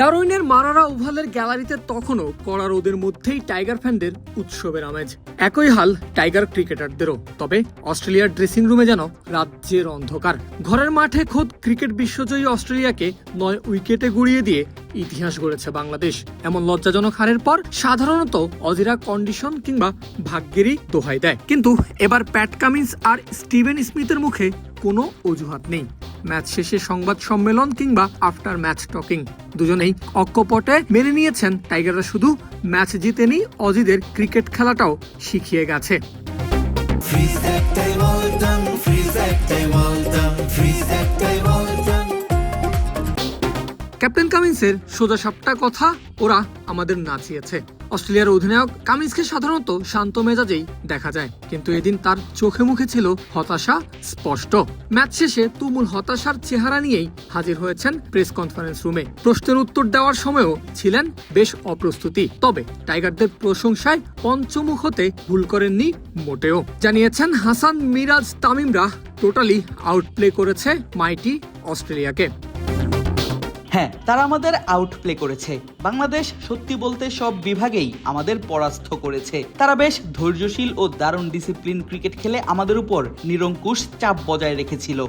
ডারউইনের মারারা ওভালের গ্যালারিতে তখনও কড়া রোদের মধ্যেই টাইগার ফ্যানদের উৎসবের আমেজ। একই হাল টাইগার ক্রিকেটারদেরও। তবে অস্ট্রেলিয়ার ড্রেসিং রুমে যেন রাজ্যের অন্ধকার। ঘরের মাঠে খোদ ক্রিকেট বিশ্বজয়ী অস্ট্রেলিয়াকে 9 উইকেটে গুড়িয়ে দিয়ে ইতিহাস গড়েছে বাংলাদেশ। এমন লজ্জাজনক হারের পর সাধারণত অজিরা কন্ডিশন কিংবা ভাগ্যেরই দোহাই দেয়, কিন্তু এবার প্যাট কামিন্স আর স্টিভেন স্মিথের মুখে কোনো অজুহাত নেই। ম্যাচ শেষে সংবাদ সম্মেলন কিংবা আফটার ম্যাচ টকিং দুজনেই অক্কপটে মেনে নিয়েছেন টাইগাররা শুধু ম্যাচ জিতেনি, অজিদের ক্রিকেট খেলাটাও শিখিয়ে গেছে। ক্যাপ্টেন কামিন্সের সোজাসাপটা কথা ওরা আমাদের নাচিয়েছে। অস্ট্রেলিয়ার অধিনায়ক কামিন্সকে সাধারণত শান্ত মেজাজেই দেখা যায়, কিন্তু এদিন তার চোখে মুখে ছিল হতাশা স্পষ্ট। ম্যাচ শেষে তুমুল হতাশার চেহারা নিয়েই হাজির হয়েছেন প্রেস কনফারেন্স রুমে। প্রশ্নের উত্তর দেওয়ার সময়ও ছিলেন বেশ অপ্রস্তুতি। তবে টাইগারদের প্রশংসায় পঞ্চমুখ হতে ভুল করেননি মোটেও। জানিয়েছেন হাসান, মিরাজ, তামিমরা টোটালি আউটপ্লে করেছে মাইটি অস্ট্রেলিয়াকে। হ্যাঁ, তারা আমাদের আউটপ্লে করেছে। বাংলাদেশ সত্যি বলতে সব বিভাগেই আমাদের পরাস্ত করেছে। তারা বেশ ধৈর্যশীল ও দারুণ ডিসিপ্লিন ক্রিকেট খেলে আমাদের উপর নিরঙ্কুশ চাপ বজায় রেখেছিল।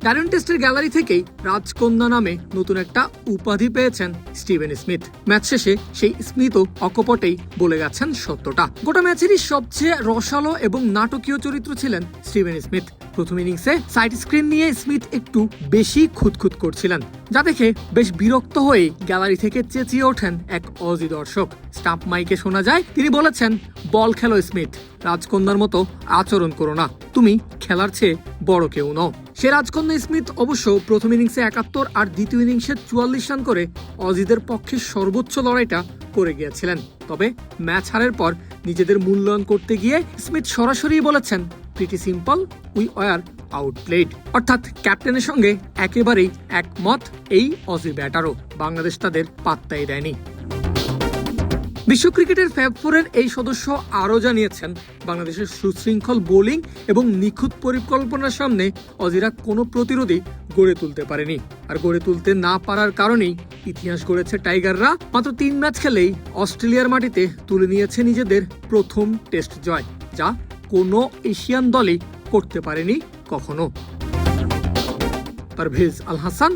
কারেন্ট টেস্টের গ্যালারি থেকেই রাজকন্যা নামে নতুন একটা উপাধি পেয়েছেন স্টিভেন স্মিথ। ম্যাচ শেষে সেই স্মিথও অকপটেই বলে গেছেন সত্যটা। গোটা ম্যাচেরই সবচেয়ে রসালো এবং নাটকীয় চরিত্র ছিলেন স্টিভেন স্মিথ। প্রথম ইনিংসে সাইড স্ক্রিন নিয়ে স্মিথ একটু বেশি খুঁতখুত করছিলেন, যা দেখে বেশ বিরক্ত হয়ে গ্যালারি থেকে চেঁচিয়ে ওঠেন এক অজি দর্শক। স্টাম্প মাইকে শোনা যায় তিনি বলেছেন, বল খেলো স্মিথ, রাজকন্যার মতো আচরণ করো না, তুমি খেলার চেয়ে বড় কেউ নও। সে রাজকন্যা স্মিথ অবশ্য প্রথম ইনিংসে 71 আর দ্বিতীয় ইনিংসে 44 রান করে অজিদের পক্ষে সর্বোচ্চ লড়াইটা করে গিয়েছিলেন। তবে ম্যাচ হারের পর নিজেদের মূল্যায়ন করতে গিয়ে স্মিথ সরাসরি বলেছেন, pretty simple, we were outplayed. অর্থাৎ ক্যাপ্টেনের সঙ্গে একেবারেই একমত এই অজি ব্যাটারও। বাংলাদেশ তাদের পাত্তাই দেয়নি। বিশ্ব ক্রিকেটের ফ্যাব ফোরের এই সদস্য আরও জানিয়েছেন, বাংলাদেশের সুশৃঙ্খল বোলিং এবং নিখুঁত পরিকল্পনার সামনে অজিরা কোনো প্রতিরোধই গড়ে তুলতে পারেনি। আর গড়ে তুলতে না পারার কারণেই ইতিহাস গড়েছে টাইগাররা। মাত্র 3 ম্যাচ খেলেই অস্ট্রেলিয়ার মাটিতে তুলে নিয়েছে নিজেদের প্রথম টেস্ট জয়, যা কোনো এশিয়ান দলই করতে পারেনি কখনো। পারভেজ আল হাসান,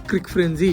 ক্রিক ফ্রেঞ্জি।